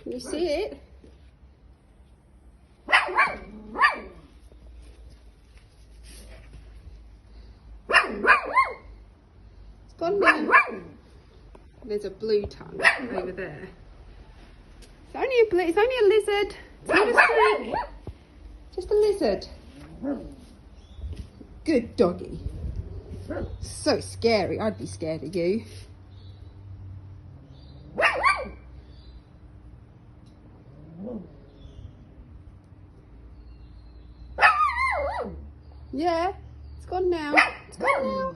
Can you see it? It's gone now. There's a blue tongue over there. It's only a lizard. It's not a snake. Just a lizard. Good doggy. So scary. I'd be scared of you. Yeah, it's gone now. It's gone now.